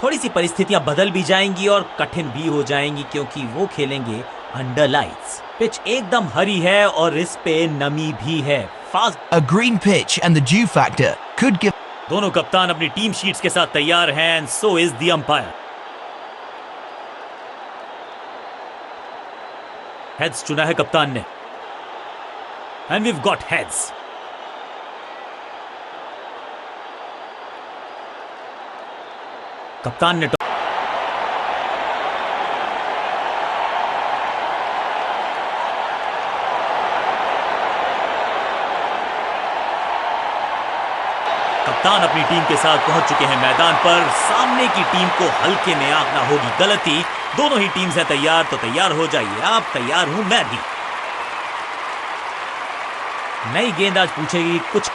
थोड़ी सी परिस्थितियां बदल भी जाएंगी और कठिन भी हो जाएंगी क्योंकि वो खेलेंगे अंडर लाइट्स। पिच एकदम हरी है और इस पे नमी भी है। Fast A green pitch and the dew factor could give. दोनों कप्तान अपनी टीम शीट्स के साथ तैयार हैं and so is the umpire. Heads चुना है कप्तान ने एंड वी गॉट हेड्स। कप्तान ने कप्तान अपनी टीम के साथ पहुंच चुके हैं मैदान पर। सामने की टीम को हल्के में आंकना होगी गलती। दोनों ही टीम्स हैं तैयार, तो तैयार हो जाइए। आप तैयार हूं मैं भी। नई गेंद आज पूछेगी कुछ।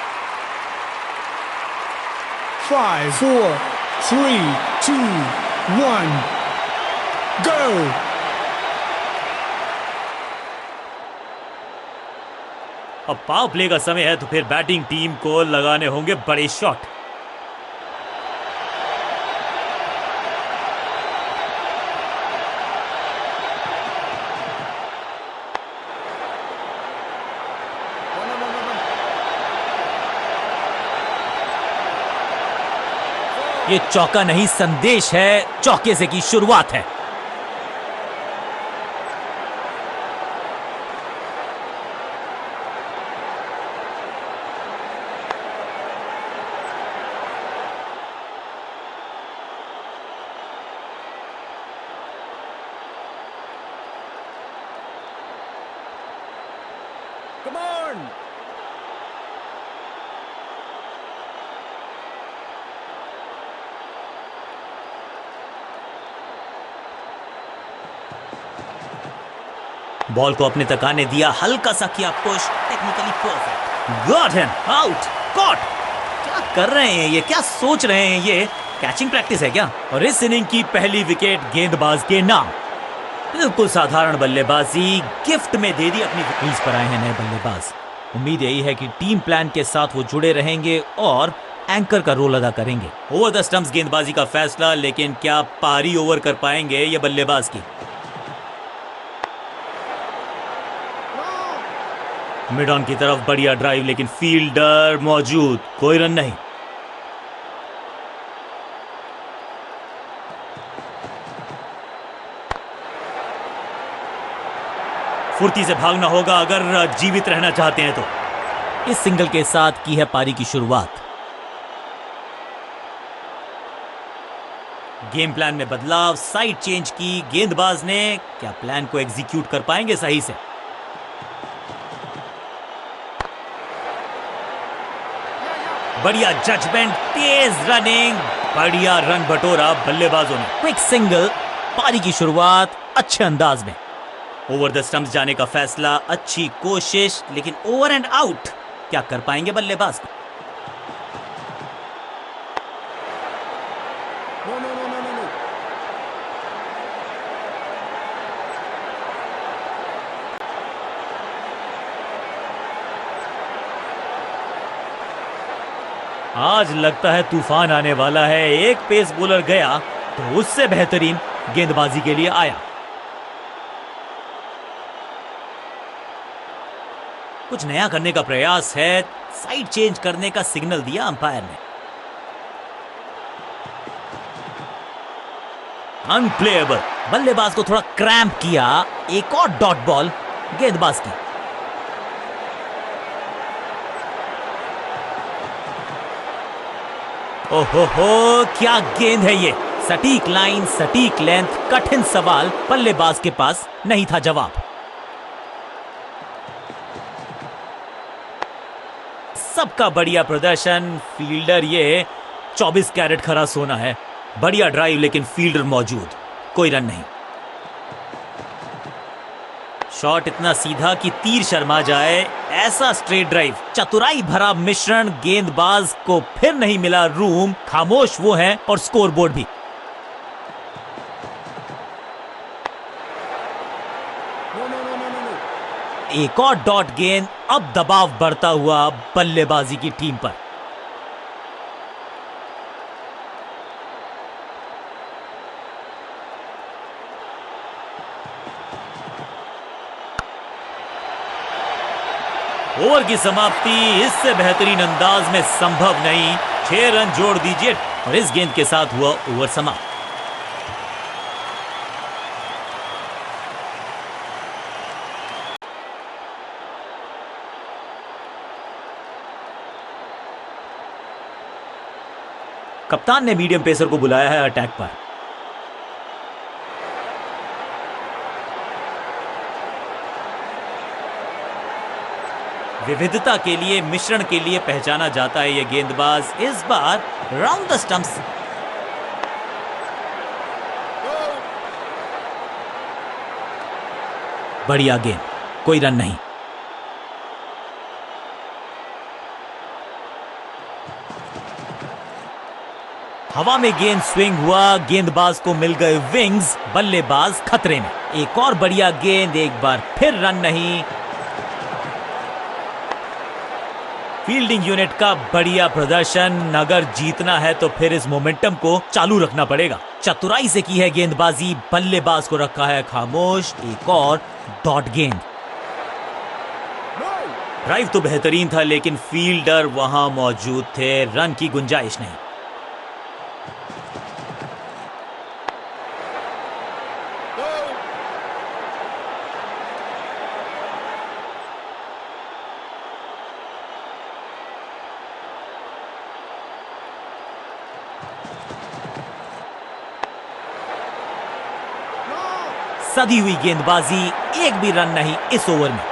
5 4 3 2 1 go। अब पावर प्ले का समय है तो फिर बैटिंग टीम को लगाने होंगे बड़े शॉट। ये चौका नहीं संदेश है, चौके से की शुरुआत है। Come on। बॉल को अपने तक आने दिया, हल्का सा किया push, technically perfect. Got him out. Caught. क्या कर रहे हैं ये, क्या सोच रहे हैं ये? कैचिंग प्रैक्टिस है क्या? और इस इनिंग की पहली विकेट गेंदबाज के नाम। बिल्कुल साधारण बल्लेबाजी गिफ्ट में दे दी अपनी क्रीज पर आए हैं नए बल्लेबाज। उम्मीद यही है कि टीम प्लान के साथ वो जुड़े रहेंगे और एंकर का रोल अदा करेंगे। ओवर द स्टंप्स गेंदबाजी का फैसला, लेकिन क्या पारी ओवर कर पाएंगे ये बल्लेबाज की? मिड ऑन की तरफ बढ़िया ड्राइव, लेकिन फील्डर मौजूद, कोई रन नहीं। फुर्ती से भागना होगा अगर जीवित रहना चाहते हैं तो। इस सिंगल के साथ की है पारी की शुरुआत। गेम प्लान में बदलाव, साइड चेंज की गेंदबाज ने। क्या प्लान को एग्जीक्यूट कर पाएंगे सही से? बढ़िया जजमेंट, तेज रनिंग, बढ़िया रन बटोरा बल्लेबाजों ने। क्विक सिंगल, पारी की शुरुआत अच्छे अंदाज में। ओवर द स्टंप्स जाने का फैसला, अच्छी कोशिश, लेकिन ओवर एंड आउट। क्या कर पाएंगे बल्लेबाज को? आज लगता है तूफान आने वाला है। एक पेस बॉलर गया तो उससे बेहतरीन गेंदबाजी के लिए आया। कुछ नया करने का प्रयास है, साइड चेंज करने का सिग्नल दिया अंपायर ने। अनप्लेएबल, बल्लेबाज को थोड़ा क्रैम्प किया। एक और डॉट बॉल गेंदबाज की। ओहो, क्या गेंद है ये। सटीक लाइन, सटीक लेंथ, कठिन सवाल, बल्लेबाज के पास नहीं था जवाब। सबका बढ़िया प्रदर्शन, फील्डर ये 24 कैरेट खरा सोना है। बढ़िया ड्राइव, लेकिन फील्डर मौजूद, कोई रन नहीं। शॉट इतना सीधा कि तीर शर्मा जाए, ऐसा स्ट्रेट ड्राइव, चतुराई भरा मिश्रण। गेंदबाज को फिर नहीं मिला रूम, खामोश वो है और स्कोरबोर्ड भी। एक और डॉट गेंद, अब दबाव बढ़ता हुआ बल्लेबाजी की टीम पर। ओवर की समाप्ति इससे बेहतरीन अंदाज में संभव नहीं। 6 रन जोड़ दीजिए और इस गेंद के साथ हुआ ओवर समाप्त। कप्तान ने मीडियम पेसर को बुलाया है अटैक पर। विविधता के लिए, मिश्रण के लिए पहचाना जाता है यह गेंदबाज। इस बार राउंड द स्टंप्स। बढ़िया गेंद, कोई रन नहीं। हवा में गेंद स्विंग हुआ, गेंदबाज को मिल गए विंग्स, बल्लेबाज खतरे में। एक और बढ़िया गेंद, एक बार फिर रन नहीं। फील्डिंग यूनिट का बढ़िया प्रदर्शन। अगर जीतना है तो फिर इस मोमेंटम को चालू रखना पड़ेगा। चतुराई से की है गेंदबाजी, बल्लेबाज को रखा है खामोश। एक और डॉट गेंद। ड्राइव तो बेहतरीन था लेकिन फील्डर वहां मौजूद थे, रन की गुंजाइश नहीं। सदी हुई गेंदबाजी, एक भी रन नहीं इस ओवर में।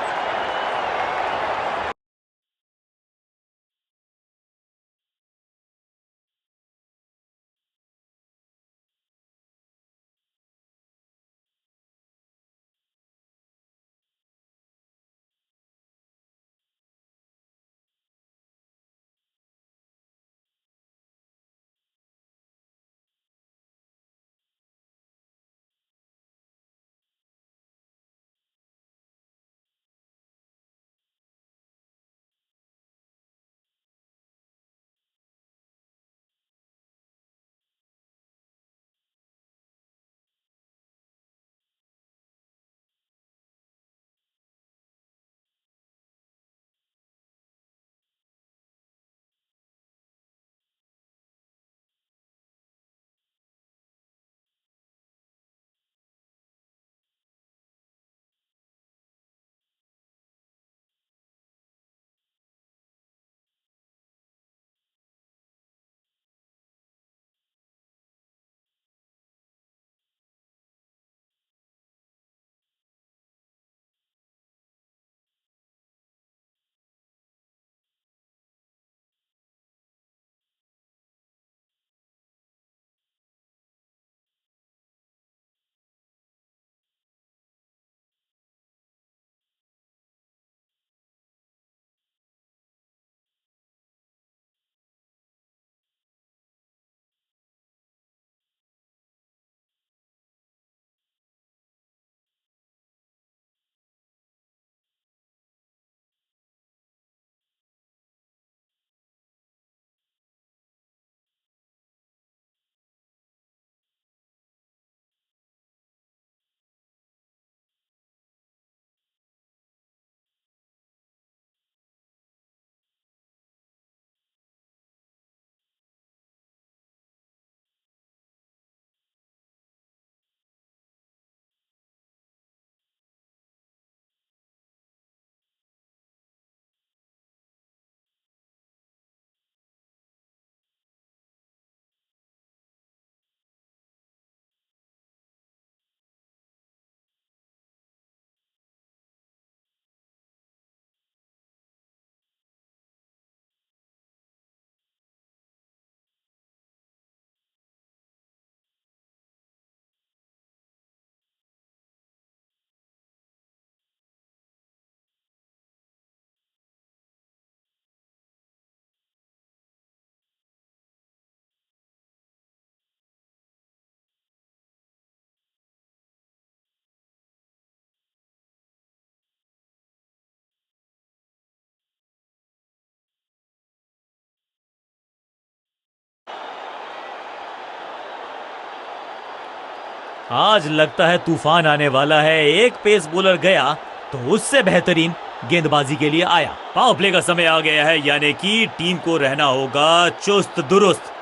आज लगता है तूफान आने वाला है। एक पेस बॉलर गया तो उससे बेहतरीन गेंदबाजी के लिए आया। पावर प्ले का समय आ गया है, यानी कि टीम को रहना होगा चुस्त दुरुस्त।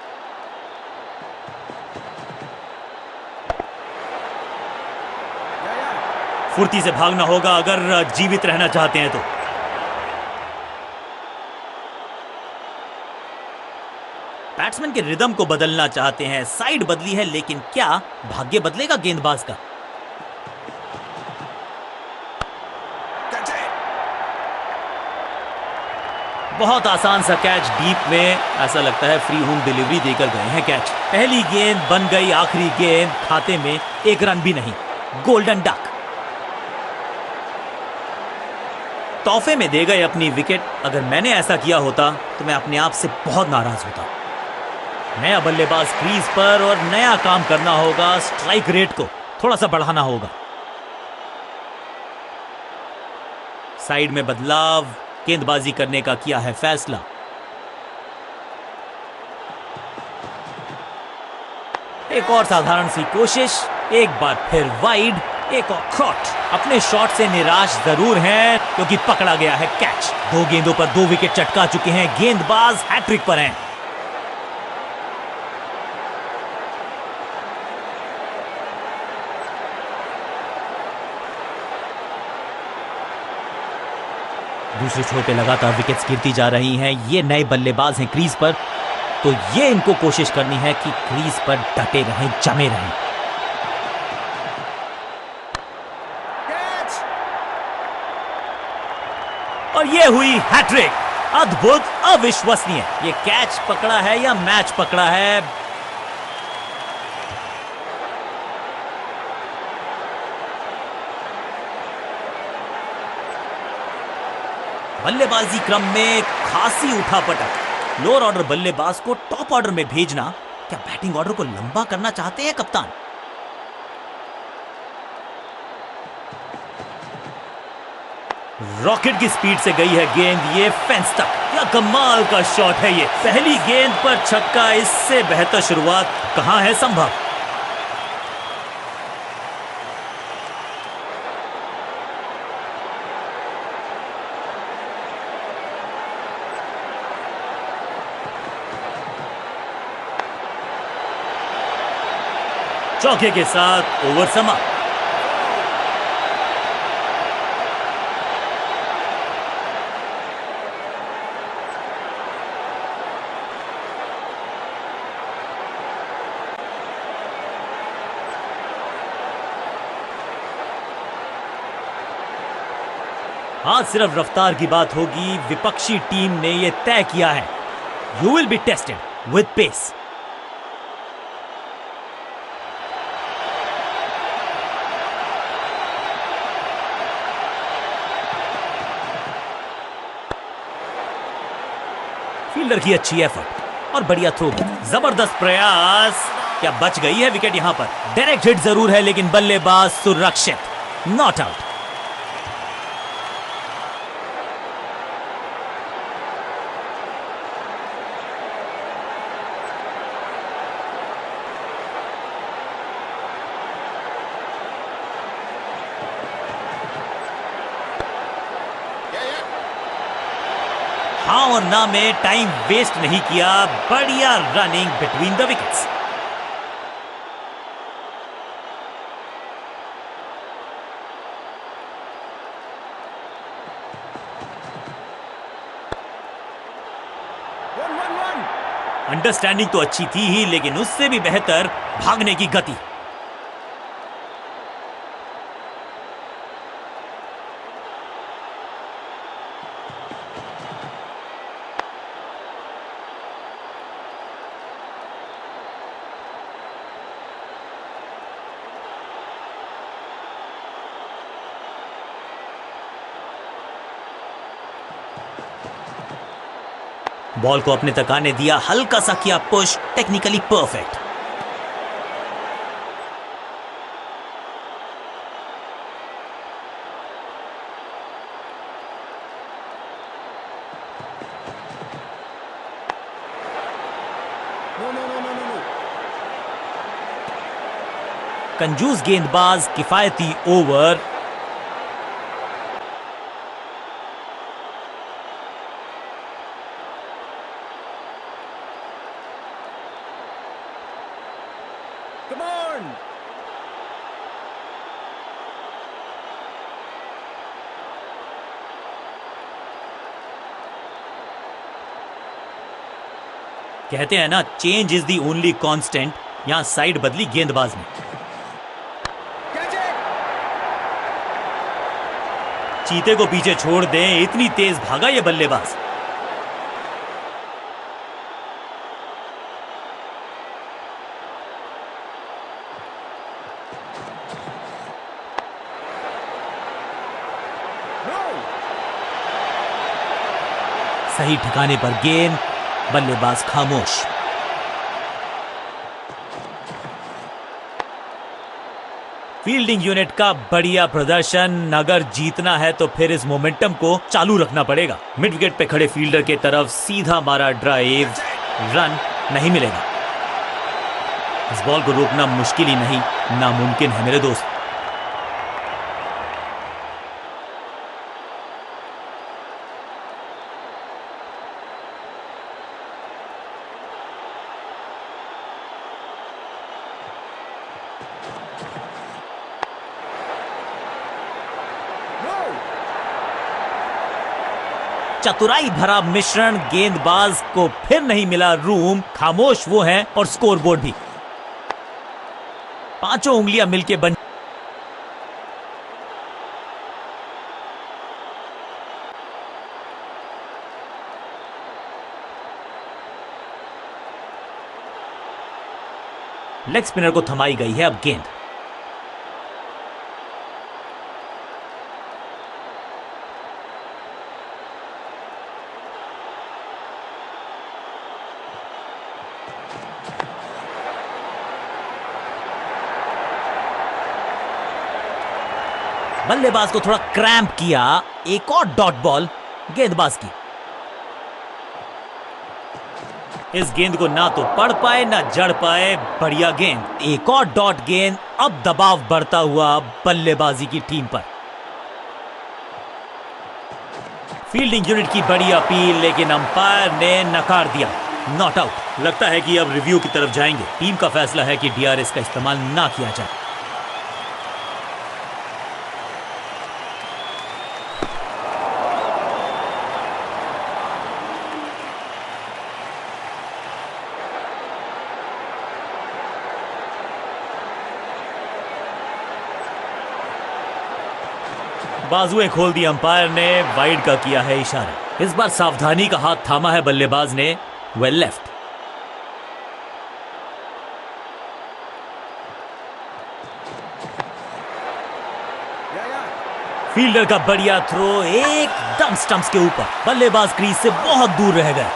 फुर्ती से भागना होगा अगर जीवित रहना चाहते हैं तो। बैट्समैन के रिदम को बदलना चाहते हैं। साइड बदली है, लेकिन क्या भाग्य बदलेगा गेंदबाज का? बहुत आसान सा कैच डीप में, ऐसा लगता है फ्री होम डिलीवरी देकर गए हैं कैच। पहली गेंद बन गई आखिरी गेंद, खाते में एक रन भी नहीं। गोल्डन डक तोहफे में दे गए अपनी विकेट। अगर मैंने ऐसा किया होता तो मैं अपने आप से बहुत नाराज होता। नया बल्लेबाज क्रीज पर और नया काम करना होगा। स्ट्राइक रेट को थोड़ा सा बढ़ाना होगा। साइड में बदलाव, गेंदबाजी करने का किया है फैसला। एक और साधारण सी कोशिश, एक बार फिर वाइड, एक और शॉट। अपने शॉट से निराश जरूर हैं क्योंकि पकड़ा गया है कैच। 2 गेंदों पर 2 विकेट चटका चुके हैं। गेंदबाज हैट्रिक पर हैं। दूसरे छोर पे लगातार विकेट्स गिरती जा रही हैं। ये नए बल्लेबाज हैं क्रीज पर, तो ये इनको कोशिश करनी है कि क्रीज पर डटे रहें, जमे रहें। और ये हुई हैट्रिक। अद्भुत, अविश्वसनीय। ये कैच पकड़ा है या मैच पकड़ा है? बल्लेबाजी क्रम में खासी उठापटक। लोअर ऑर्डर बल्लेबाज को टॉप ऑर्डर में भेजना, क्या बैटिंग ऑर्डर को लंबा करना चाहते हैं कप्तान? रॉकेट की स्पीड से गई है गेंद, ये फेंस तक। क्या कमाल का शॉट है ये। पहली गेंद पर छक्का, इससे बेहतर शुरुआत कहां है संभव? चौके के साथ ओवर समाप्त। आज सिर्फ रफ्तार की बात होगी। विपक्षी टीम ने यह तय किया है, you will be tested with pace. Fielder की अच्छी एफर्ट और बढ़िया थ्रो, जबरदस्त प्रयास। क्या बच गई है विकेट? यहां पर डायरेक्ट हिट जरूर है, लेकिन बल्लेबाज सुरक्षित, नॉट आउट। हाँ और ना में टाइम वेस्ट नहीं किया। बढ़िया running between the wickets. Understanding तो अच्छी थी ही, लेकिन उससे भी बेहतर भागने की गति। बॉल को अपने तक आने दिया, हल्का सा किया पुश, टेक्निकली परफेक्ट। कंजूस गेंदबाज, किफायती ओवर। Come on. कहते हैं ना, change is the only constant. यहां साइड बदली गेंदबाज ने। Catch it. चीते को पीछे छोड़ दें, इतनी तेज भागा ये बल्लेबाज। No. सही ठिकाने पर गेंद, बल्लेबाज खामोश। फील्डिंग यूनिट का बढ़िया प्रदर्शन। अगर जीतना है तो फिर इस मोमेंटम को चालू रखना पड़ेगा। मिड विकेट पे खड़े फील्डर के तरफ सीधा मारा ड्राइव, रन नहीं मिलेगा। इस बॉल को रोकना मुश्किल ही नहीं, नामुमकिन है मेरे दोस्त। No. चतुराई भरा मिश्रण, गेंदबाज को फिर नहीं मिला रूम। खामोश वो हैं और स्कोरबोर्ड भी। पांचों उंगलियां मिलके बन। लेग स्पिनर को थमाई गई है अब गेंद। बल्लेबाज को थोड़ा क्रैम्प किया। एक और डॉट बॉल गेंदबाज की। इस गेंद को ना तो पढ़ पाए ना जड़ पाए। बढ़िया गेंद, एक और डॉट गेंद। अब दबाव बढ़ता हुआ बल्लेबाजी की टीम पर। फील्डिंग यूनिट की बड़ी अपील, लेकिन अंपायर ने नकार दिया। Not out. लगता है कि अब रिव्यू की तरफ जाएंगे। टीम का फैसला है कि डीआरएस का इस्तेमाल ना किया जाए। बाजुएं खोल दी अंपायर ने, वाइड का किया है इशारा। इस बार सावधानी का हाथ थामा है बल्लेबाज ने। Well left. फील्डर का बढ़िया थ्रो, एकदम स्टंप्स के ऊपर। बल्लेबाज क्रीज से बहुत दूर रह गए।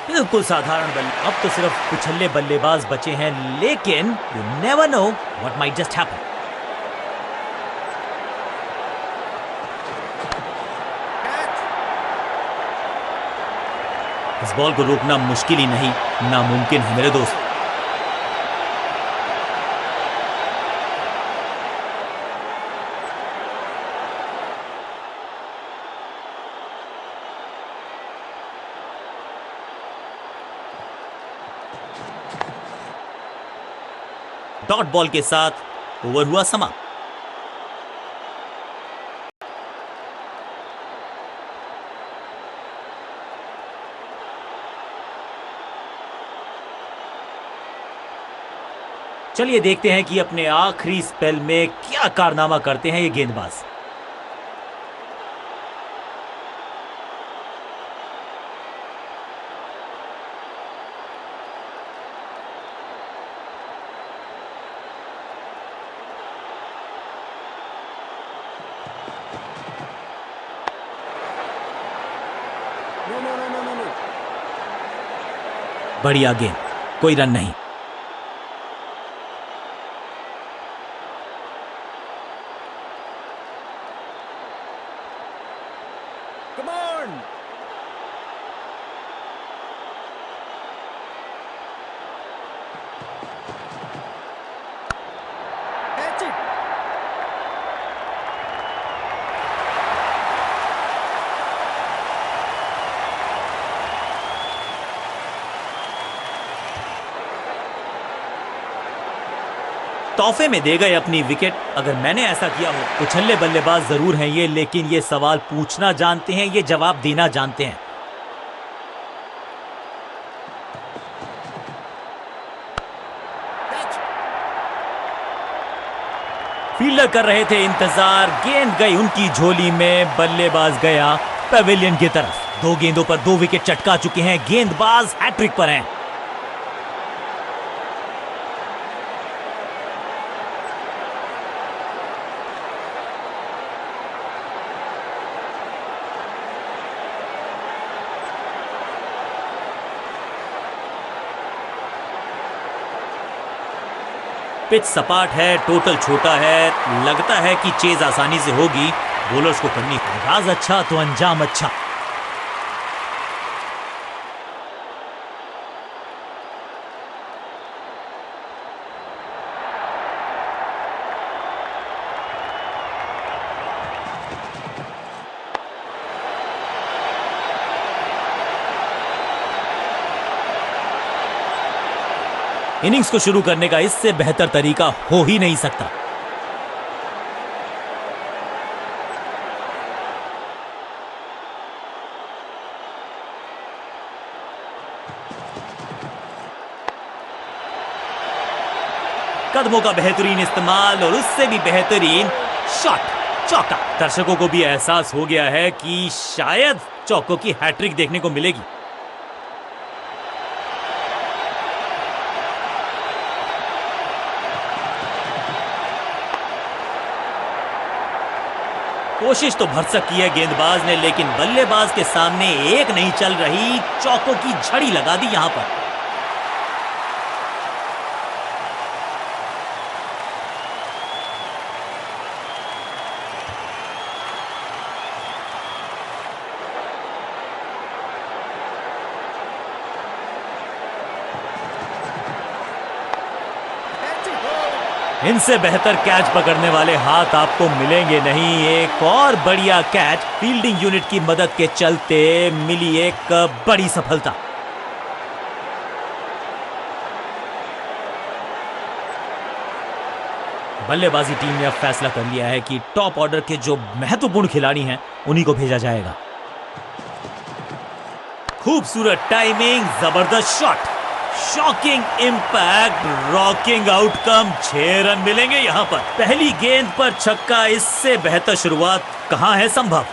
बिल्कुल साधारण बल्ले। अब तो सिर्फ पिछले बल्लेबाज बचे हैं, लेकिन you never know what might just happen. इस बॉल को रोकना मुश्किल ही नहीं, नामुमकिन है मेरे दोस्त। डॉट बॉल के साथ ओवर हुआ समाप्त। चलिए देखते हैं कि अपने आखिरी स्पेल में क्या कारनामा करते हैं ये गेंदबाज। No. बढ़िया गेंद, कोई रन नहीं। Come on. Catch it. तोहफे में दे गए अपनी विकेट। अगर मैंने ऐसा किया हो, उछल्ले बल्लेबाज जरूर हैं ये, लेकिन ये सवाल पूछना जानते हैं, ये जवाब देना जानते हैं। Catch. फील्डर कर रहे थे इंतजार, गेंद गई उनकी झोली में, बल्लेबाज गया पवेलियन की तरफ। 2 गेंदों पर 2 विकेट चटका चुके हैं, गेंदबाज हैट्रिक पर हैं। पिच सपाट है, टोटल छोटा है, लगता है कि चेज आसानी से होगी। बॉलर्स को करनी आगाज अच्छा तो अंजाम अच्छा। इनिंग्स को शुरू करने का इससे बेहतर तरीका हो ही नहीं सकता। कदमों का बेहतरीन इस्तेमाल और उससे भी बेहतरीन शॉट, चौका। दर्शकों को भी एहसास हो गया है कि शायद चौकों की हैट्रिक देखने को मिलेगी। कोशिश तो भरसक की है गेंदबाज ने, लेकिन बल्लेबाज के सामने एक नहीं चल रही, चौकों की झड़ी लगा दी यहां पर। Catch it. Oh. इनसे बेहतर कैच पकड़ने वाले हाथ आपको मिलेंगे नहीं। एक और बढ़िया कैच, फील्डिंग यूनिट की मदद के चलते मिली एक बड़ी सफलता। बल्लेबाजी टीम ने अब फैसला कर लिया है कि टॉप ऑर्डर के जो महत्वपूर्ण खिलाड़ी हैं उन्हीं को भेजा जाएगा। खूबसूरत टाइमिंग, जबरदस्त shot, shocking impact, rocking outcome. 6 run मिलेंगे यहां पर। पहली गेंद पर छक्का, इससे बेहतर शुरुआत कहां है संभव।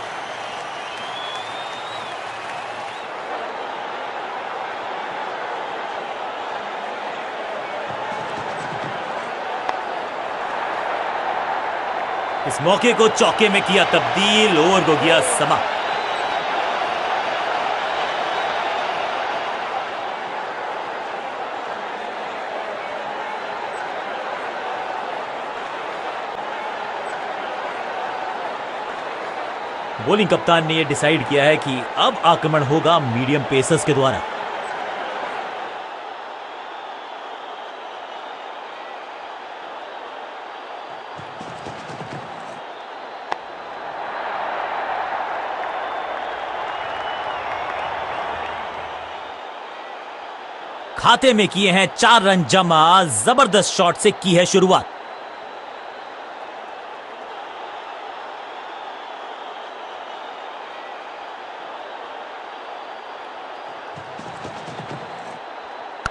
इस मौके को चौके में किया तब्दील, ओवर को गया समाप्त। बॉलिंग कप्तान ने यह डिसाइड किया है कि अब आक्रमण होगा मीडियम पेसर्स के द्वारा। खाते में किए हैं 4 रन जमा, जबरदस्त शॉट से की है शुरुआत।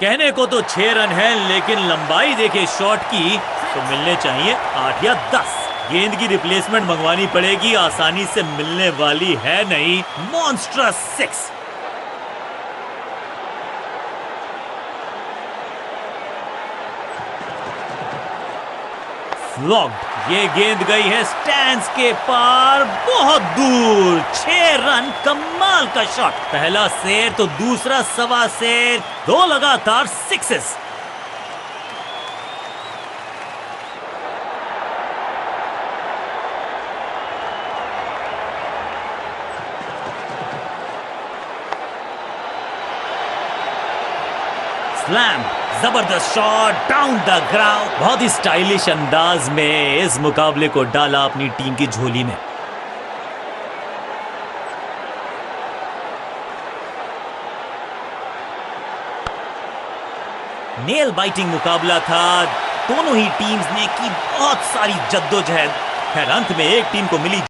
कहने को तो 6 रन है, लेकिन लंबाई देखे शॉट की तो मिलने चाहिए 8 या 10। गेंद की रिप्लेसमेंट मंगवानी पड़ेगी, आसानी से मिलने वाली है नहीं। मॉन्स्ट्रस 6। फ्लॉग्ड। ये गेंद गई है स्टैंड्स के पार, बहुत दूर। 6 रन, कमाल का शॉट। पहला शेर तो दूसरा सवा शेर, 2 लगातार सिक्सेस। स्लैम। जबरदस्त शॉट डाउन द ग्राउंड। बहुत ही स्टाइलिश अंदाज में इस मुकाबले को डाला अपनी टीम की झोली में। नेल बाइटिंग मुकाबला था, दोनों ही टीम्स ने की बहुत सारी जद्दोजहद। खैर अंत में एक टीम को मिली